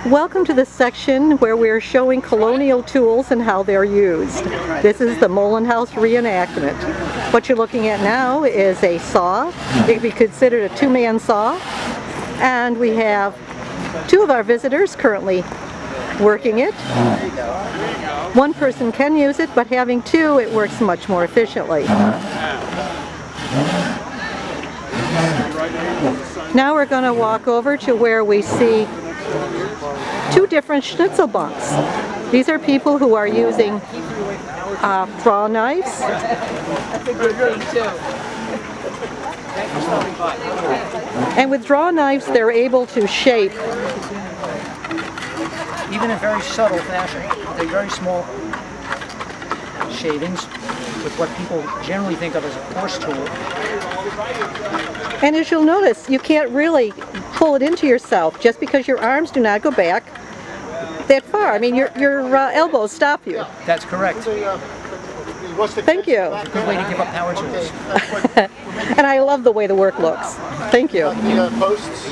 Welcome to the section where we're showing colonial tools and how they're used. This is the Moland House reenactment. What you're looking at now is a saw. It can be considered a two-man saw. And we have two of our visitors currently working it. One person can use it, but having two, it works much more efficiently. Now we're going to walk over to where we see two different schnitzel bunks. These are people who are using draw knives. And with draw knives, they're able to shape. Even in very subtle fashion, they're very small shavings with what people generally think of as a coarse tool. And as you'll notice, you can't really pull it into yourself just because your arms do not go back that far. I mean, your elbows stop you. That's correct. Thank you. It's a good way to give up power tools. And I love the way the work looks. Thank you. The posts,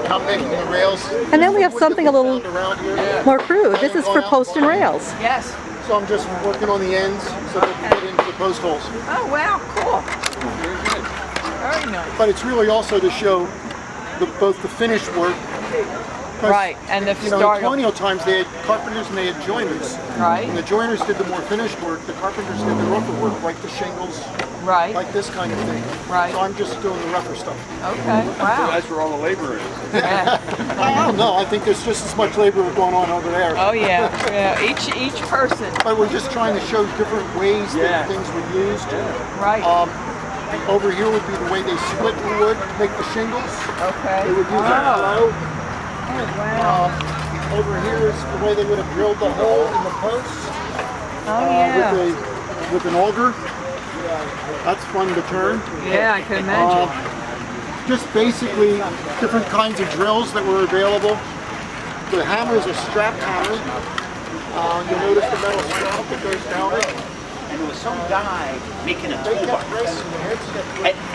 I'm making the rails. And then we have something a little more crude. This is for post and rails. Yes. So I'm just working on the ends so they can get into the post holes. Oh wow, cool. Very nice. But it's really also to show both the finished work. Right, and the in colonial times they had carpenters and they had joiners. Right. And the joiners did the more finished work, the carpenters did the rougher work, like the shingles, right, like this kind of thing. Right. So I'm just doing the rougher stuff. Okay, wow. That's where all the labor is. Yeah. I don't know, I think there's just as much labor going on over there. Oh yeah, yeah. Each person. But we're just trying to show different ways that things were used. Right. Over here would be the way they split the wood to make the shingles. Okay. They would use a flow. Oh wow. Over here is the way they would have drilled the hole in the posts. Oh yeah. With an auger. That's fun to turn. Yeah, I can imagine. Just basically different kinds of drills that were available. The hammer is a strap hammer. You'll notice the metal strap that goes down it. And there was some guy making a toolbox.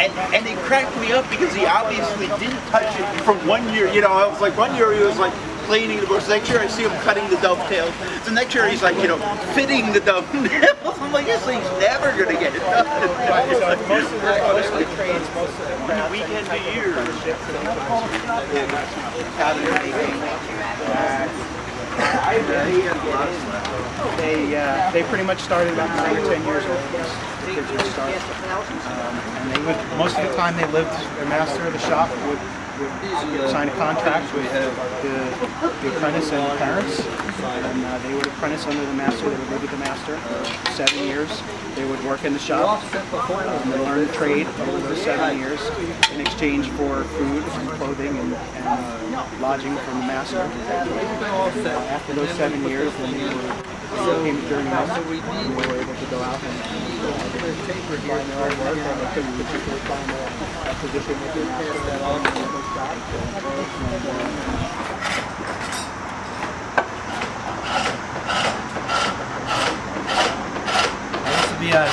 And it cracked me up because he obviously didn't touch it from 1 year. You know, I was like, 1 year he was like planing the bush. Next year I see him cutting the dovetails. The next year he's like, you know, fitting the dovetails. I'm like, this thing's never going to get it done. Most of the trades, most of the craft. Weekend to years. They pretty much started about 9 or 10 years old. The kids would start. And they would, most of the time they lived, the master of the shop would sign a contract with the apprentice and the parents. And they would apprentice under the master, they would live with the master for 7 years. They would work in the shop and learn the trade over those 7 years in exchange for food and clothing and lodging from the master. After those 7 years, then they became journeymen, and they were able to go out and find their own work, and they couldn't particularly find a position with their master at all in those jobs. I used to be on